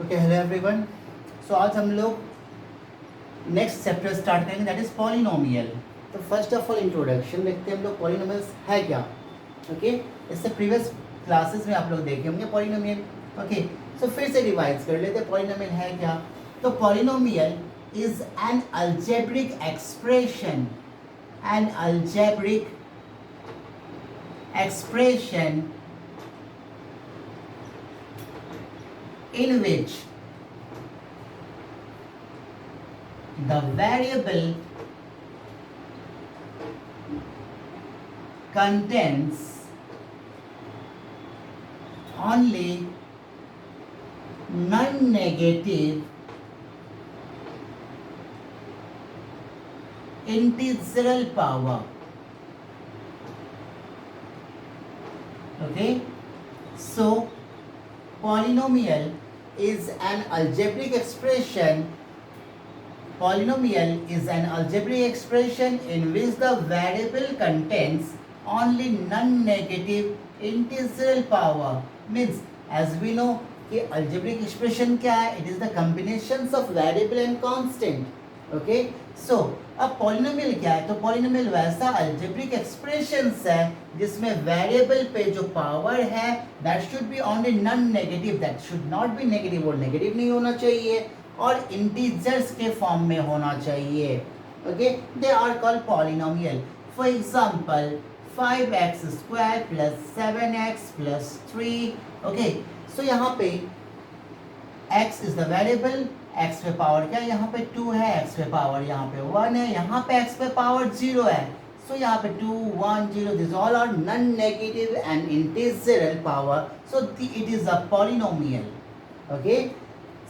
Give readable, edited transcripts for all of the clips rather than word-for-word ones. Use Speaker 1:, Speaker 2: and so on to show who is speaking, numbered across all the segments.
Speaker 1: Okay hello everyone. सो आज हम लोग नेक्स्ट चैप्टर स्टार्ट करेंगे, दैट इज़ पॉलिनोमियल। तो फर्स्ट ऑफ ऑल इंट्रोडक्शन देखते हैं हम लोग पॉलिनोमियल्स है क्या। ओके इससे प्रीवियस क्लासेस में आप लोग देखे होंगे पॉलिनोमियल। ओके सो फिर से रिवाइज कर लेते हैं पॉलिनोमियल है क्या। तो polynomial is an algebraic expression, N algebraic expression in which the variable contains only non-negative integral power. Okay, so polynomial is an algebraic expression. Polynomial is an algebraic expression in which the variable contains only non-negative integral power. Means as we know कि algebraic expression क्या है? It is the combinations of variable and constant. Okay so अब polynomial क्या है? तो polynomial वैसा algebraic expressions है जिसमें वेरिएबल पे जो पावर है that should be only non negative, that should not be negative, और नेगेटिव नहीं होना चाहिए, और इंटीजर्स के फॉर्म में होना चाहिए. Okay they are called polynomial. For example 5x square plus 7x plus 3. Okay so यहाँ पे x is the variable, x पे पावर क्या है? यहाँ पे 2 है, x पे पावर यहाँ पे 1 है, यहाँ पे x पे पावर 0 है. सो यहाँ पे 2, 1, 0, this all are non negative and integral power, so it is a polynomial. Okay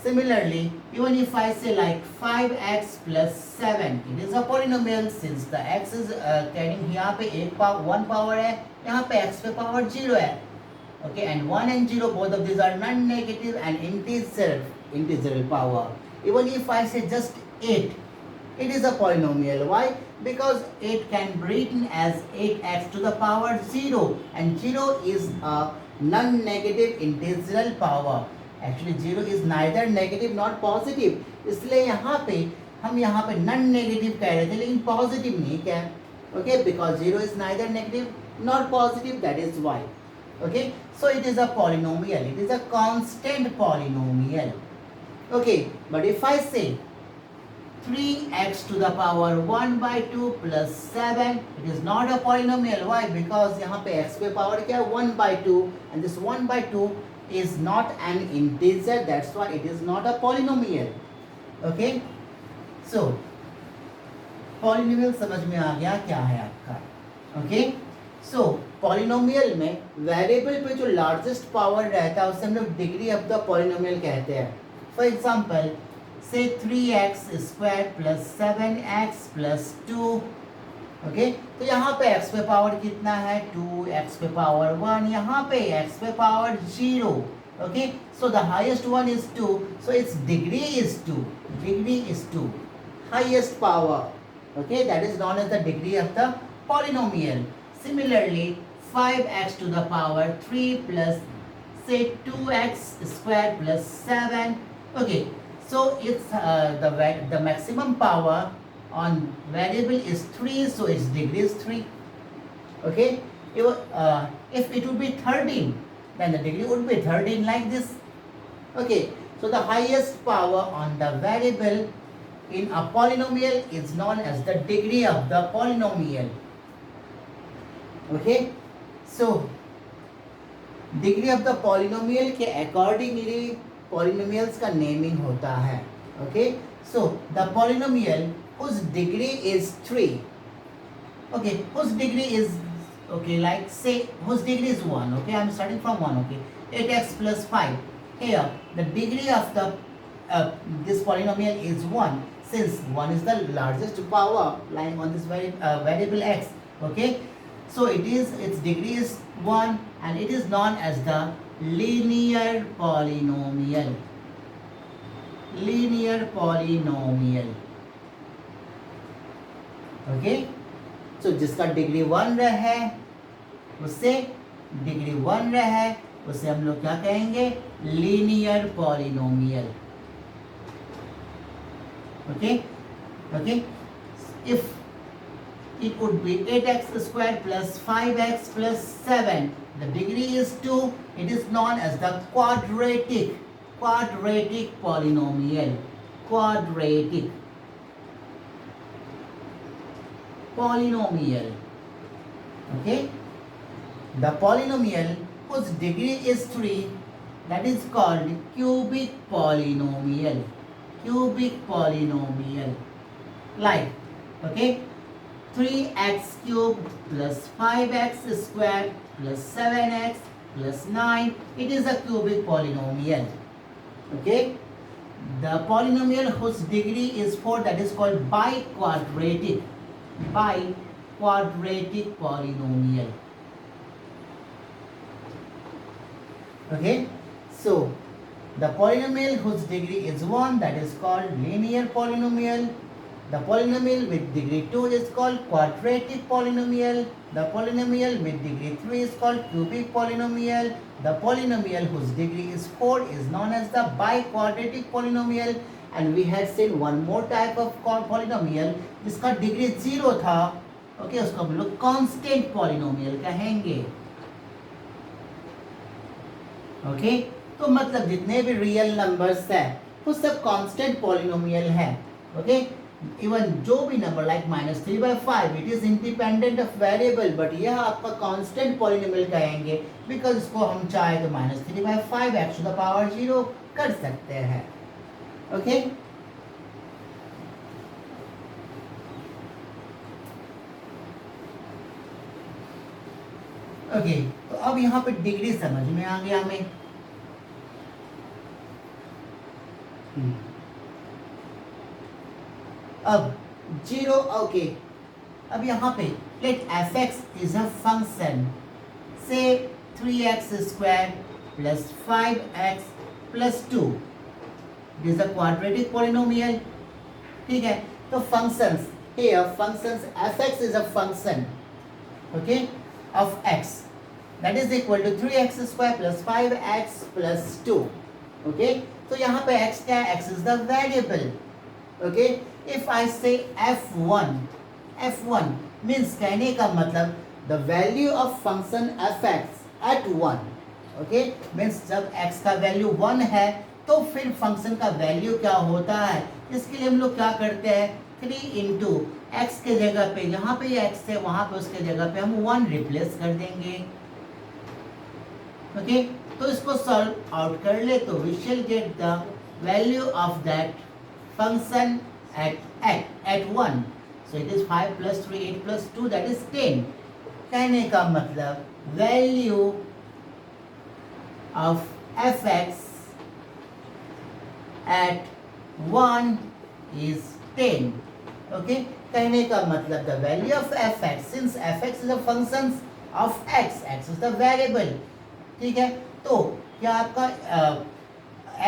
Speaker 1: similarly even if I say like 5x plus 7, it is a polynomial since the x is carrying यहाँ पे एक power 1 power है, यहाँ पे x पे power 0 है. Okay, and 1 and 0 both of these are non-negative and integral power. Even if I say just 8, it is a polynomial. Why? Because 8 can be written as 8x to the power 0, and 0 is a non-negative integral power. Actually 0 is neither negative not positive, इसलिए यहाँ पे हम यहाँ पे non-negative कह रहे थे लेकिन positive नहीं क्या. Okay, because 0 is neither negative nor positive, that is why. Okay, so it is a polynomial, it is a constant polynomial. Okay, but if I say 3x to the power 1 by 2 plus 7, it is not a polynomial. Why? Because यहाँ पे x पे power क्या है? 1 by 2, and this 1 by 2 is not an integer, that's why it is not a polynomial. Okay, so polynomial समझ में आ गया क्या है आपका. Okay, सो पॉलिनोमियल में वेरिएबल पे जो लार्जेस्ट पावर रहता है उसे हम लोग डिग्री ऑफ द पॉलिनोमियल कहते हैं. फॉर एग्जांपल से 3x square plus 7x plus 2. Okay तो यहाँ पे x पे पावर कितना है? 2, x पे पावर 1, यहाँ पे x पे power 0. Okay so the highest one is 2, so its degree is 2. Degree is 2, highest power. Okay that is known as the degree of the polynomial. Similarly, 5x to the power 3 plus say 2x square plus 7. Okay, so it's the maximum power on variable is 3, so its degree is 3. Okay, if it would be 13, then the degree would be 13 like this. Okay, so the highest power on the variable in a polynomial is known as the degree of the polynomial. Okay so degree of the polynomial के accordingly polynomials का naming होता है. Okay so the polynomial whose degree is 3. Okay whose degree is okay like say whose degree is 1. Okay, I'm starting from 1. Okay, 8x plus 5. Here the degree of the this polynomial is 1, since 1 is the largest power lying on this variable x. Okay, so its degree is 1 and it is known as the linear polynomial. Linear polynomial. Okay, so जिसका degree 1 रहे उससे degree 1 रहे उसे हम लोग क्या कहेंगे, linear polynomial. Okay okay. If it would be 8x square plus 5x plus 7. The degree is 2. It is known as the quadratic polynomial. Quadratic polynomial. Okay. The polynomial whose degree is 3, that is called cubic polynomial. Cubic polynomial. Like, okay, 3x cubed plus 5x squared plus 7x plus 9. It is a cubic polynomial. Okay. The polynomial whose degree is 4, that is called biquadratic. Biquadratic polynomial. Okay. So the polynomial whose degree is 1, that is called linear polynomial. The polynomial with degree 2 is called quadratic polynomial. The polynomial with degree 3 is called cubic polynomial. The polynomial whose degree is 4 is known as the biquadratic polynomial. And we had seen one more type of polynomial जिसका degree 0 था. Okay, उसको हम लोग constant polynomial कहेंगे. Okay, तो मतलब जितने भी रियल नंबर्स है वो सब कांस्टेंट पॉलिनोमियल है. ओके, इवन जो भी number like -3/5, it is independent of variable, but यह आपका कांस्टेंट पॉलिनोमियल कहेंगे बिकॉज इसको हम चाहे तो -3/5 x टू द पावर 0 कर सकते हैं. ओके. ओके, तो अब यहाँ पे डिग्री समझ में आ गया हमें. अब 0. ओके, अब यहाँ पे late f(x) is a function से 3x square plus 5x plus 2. It is a quadratic polynomial. ठीक है, तो functions here functions f(x) is a function, okay, of x, that is equal to 3x square plus 5x plus 2. okay, तो यहाँ पे x क्या है, x is the variable. okay, if I say f1 means कहने का मतलब the value of function f(x) at 1. okay, means जब x का वैल्यू 1 है तो फिर फंक्शन का वैल्यू क्या होता है. इसके लिए हम लोग क्या करते हैं, 3 इंटू एक्स के जगह पे जहाँ पे x है वहाँ पे उसके जगह पे हम 1 रिप्लेस कर देंगे. ओके, तो इसको सॉल्व आउट कर ले तो we shall get the value of that function at 1. so it is 5 plus 3 8 plus 2, that is 10. कहने का मतलब value of f(x) at 1 is 10. okay, कहने का मतलब the value of f(x), since f(x) is a function of x is the variable. ठीक है, तो क्या आपका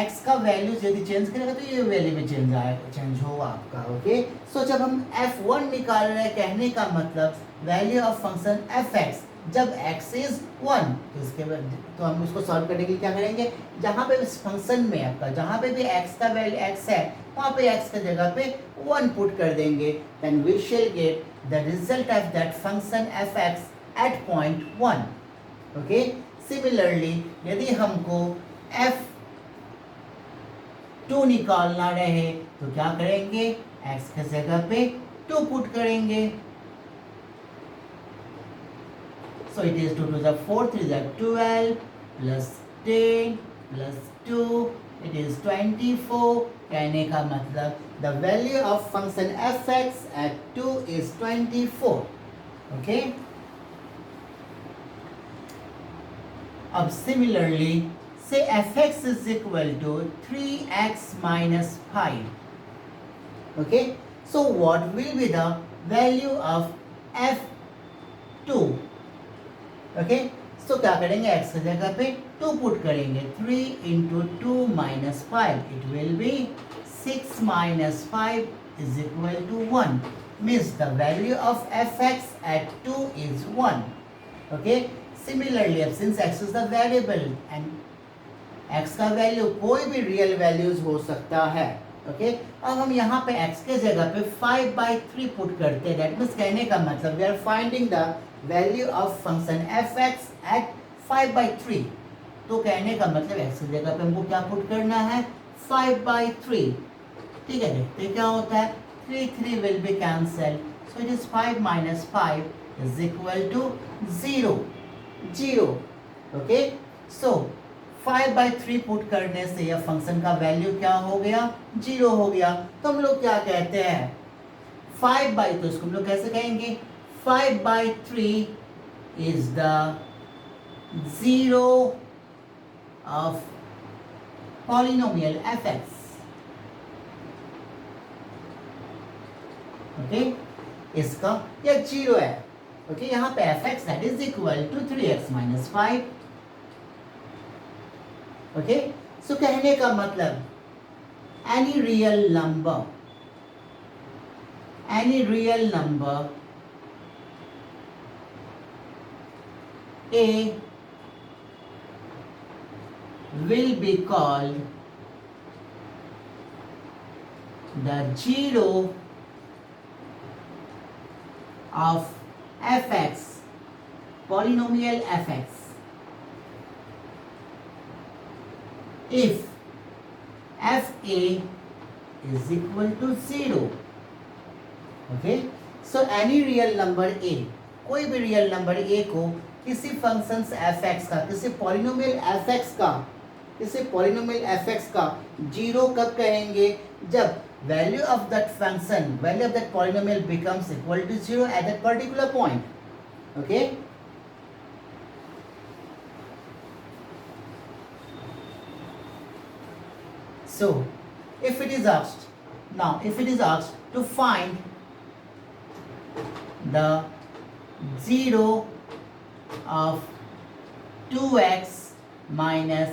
Speaker 1: x का वैल्यू यदि चेंज करेगा तो ये वैल्यू भी चेंज होगा आपका. ओके, सो जब हम f1 निकाल रहे हैं कहने का मतलब वैल्यू ऑफ फंक्शन f(x) जब x is 1, तो इसके बाद तो हम उसको सॉल्व करने के लिए क्या करेंगे, जहाँ पे इस फंक्शन में आपका जहाँ पे भी x का वैल्यू x है वहाँ पे x के जगह पे 1 पुट कर देंगे. Then we shall get the result of that function f(x) at point 1. Okay, similarly यदि हमको f2 निकालना रहे तो क्या करेंगे, x के जगह पे 2 पुट करेंगे. So it is 2 to the 4, 3 is 12 plus 10 plus 2, it is 24. कहने का मतलब the value of function f(x) at 2 is 24. okay, अब similarly say f(x) is equal to 3x minus 5. okay, so what will be the value of f2? Okay, so क्या करेंगे, x की जगह पे 2 put करेंगे. 3 into 2 minus 5, it will be 6 minus 5 is equal to 1. Means the value of f(x) at 2 is 1. Okay, similarly अब since x is the variable and x का value कोई भी रियल वैल्यूज हो सकता है, ओके अब हम यहाँ पे x के जगह पे 5/3 पुट करते हैं। दैट मीन्स कहने का मतलब we are finding the value of function fx at 5/3। तो कहने का मतलब x की जगह पे हमको क्या पुट करना है 5/3। ठीक है, देखते क्या होता है, 3 will be cancel, so it is 5 minus 5 is equal to 0। Okay so 5/3 put करने से यह फंक्शन का वैल्यू क्या हो गया 0 हो गया। तो हम लोग क्या कहते हैं 5/, तो इसको हम लोग कैसे कहेंगे 5/3 is the zero of polynomial fx। Okay इसका यह 0 है। ओके यहाँ पे fx that is equal to 3x minus 5। Okay so कहने का मतलब any real number a will be called the zero of fx, polynomial fx, if fa is equal to 0। Okay so any real number a, कोई भी real number a को किसी function fx का, किसी polynomial fx का 0 कब कहेंगे, जब value of that function, value of that polynomial becomes equal to 0 at that particular point. Okay so if it is asked to find the 0 of 2x minus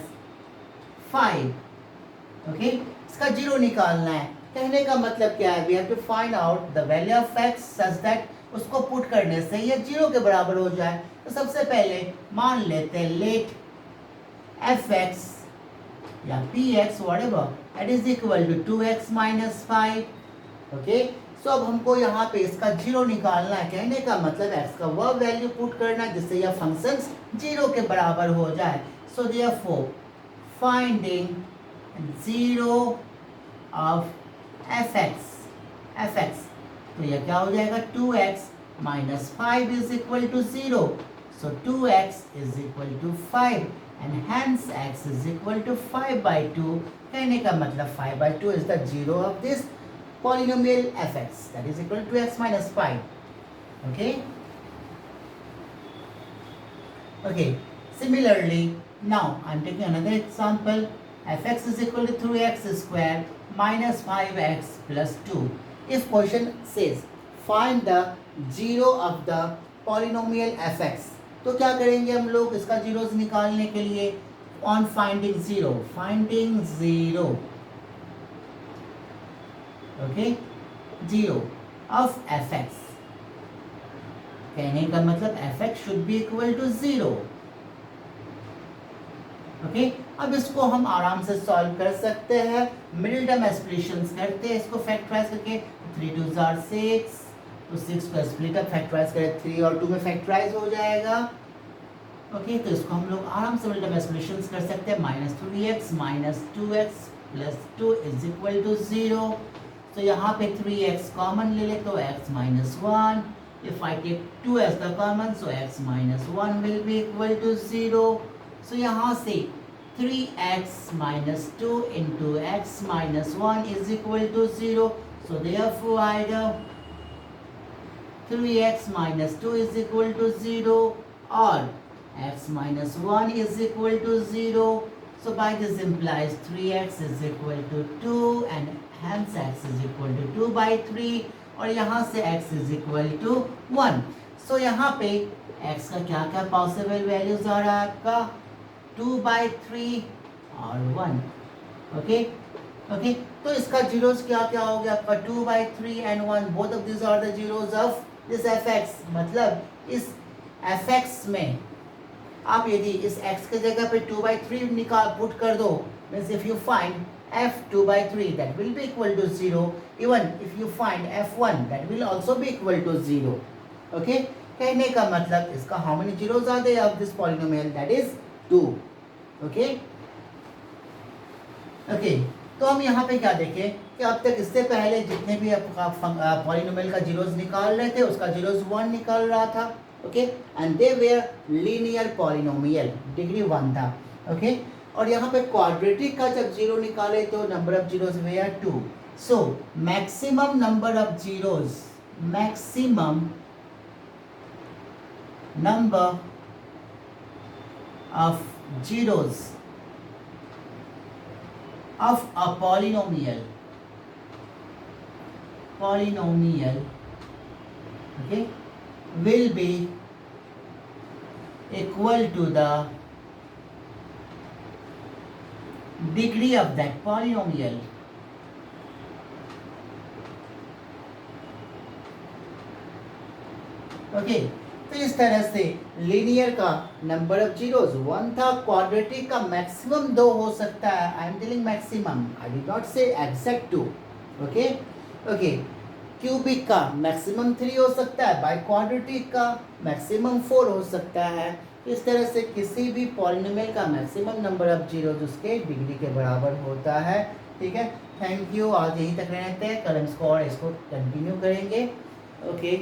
Speaker 1: 5, okay इसका 0 निकालना है। कहने का मतलब क्या है, we have to find out the value of x such that उसको put करने से ये 0 के बराबर हो जाए। तो सबसे पहले मान लेते हैं लेट fx या px whatever that is equal to 2x minus 5। Okay सो अब हमको यहाँ पे इसका 0 निकालना है। कहने का मतलब x का वह वैल्यू पुट करना है जिससे यह फंक्शन 0 के बराबर हो जाए। So therefore finding 0 of fx, तो यह क्या हो जाएगा 2x minus 5 is equal to 0। so 2x is equal to 5 and hence x is equal to 5/2। कहने का मतलब 5/2 is the 0 of this polynomial fx that is equal to x minus 5। okay similarly now I'm taking another example, fx is equal to 3x square minus 5x plus 2। if question says find the 0 of the polynomial fx, तो क्या करेंगे हम लोग इसका zeros निकालने के लिए, on finding 0 okay 0 of fx, कहने का मतलब fx should be equal to 0। Okay अब इसको हम आराम से सॉल्व कर सकते हैं, मिडिल टर्म एक्सप्रेशंस करते हैं इसको फैक्टराइज करके। 3 2 are 6, तो 6 को स्प्लिट अप फैक्टराइज करें 3 और 2 में फैक्टराइज हो जाएगा। ओके तो इसको हम लोग आराम से मिडिल टर्म एक्सप्रेशंस कर सकते हैं। -3x minus 2x plus 2 is equal to 0। तो यहाँ पे 3x कॉमन ले ले तो x minus 1। if I take 2 as the common, so x minus 1 will be equal to 0। so यहाँ से 3x minus 2 into x minus 1 is equal to 0। so therefore either 3x minus 2 is equal to 0 or x minus 1 is equal to 0। so by this implies 3x is equal to 2 and hence x is equal to 2/3 और यहाँ से x is equal to 1। so यहाँ पे x का क्या क्या possible values आ रहा है आपका 2/3 और 1। ओके तो इसका जीरोस क्या क्या हो गया आपका 2/3 and 1, both of these are the zeros of this fx। मतलब इस fx में आप यदि इस x के जगह पे 2/3 निकाल पुट कर दो, means if you find f 2/3 that will be equal to 0, even if you find f1 that will also be equal to 0. Okay, कहने का मतलब इसका how many zeros are there of this polynomial, that is 2. Okay, okay, तो हम यहाँ पे क्या देखें कि अब तक इससे पहले जितने भी पॉलिनोमियल का जीरोस निकाल रहे थे उसका जीरोस 1 निकाल रहा था. Okay, and they were linear polynomial, degree 1 था. ओके, और यहाँ पे क्वाड्रेटिक का जब जीरो निकाले तो number of zeros were 2. So maximum number of zeros, maximum number of zeros of a polynomial, okay, will be equal to the degree of that polynomial. Okay, तो इस तरह से लीनियर का नंबर ऑफ जीरोस 1 था, quadratic का maximum 2 हो सकता है. I am telling maximum, I did not से एग्जैक्ट 2. ओके, ओके, क्यूबिक का मैक्सिमम 3 हो सकता है, बाय क्वाड्रेटिक का मैक्सिमम 4 हो सकता है. इस तरह से किसी भी पॉलिनोमियल का मैक्सिमम नंबर ऑफ जीरोस उसके डिग्री के बराबर होता है. ठीक है, थैंक यू. आज यहीं तक रहते हैं, कल हम इसको कंटिन्यू करेंगे. ओके.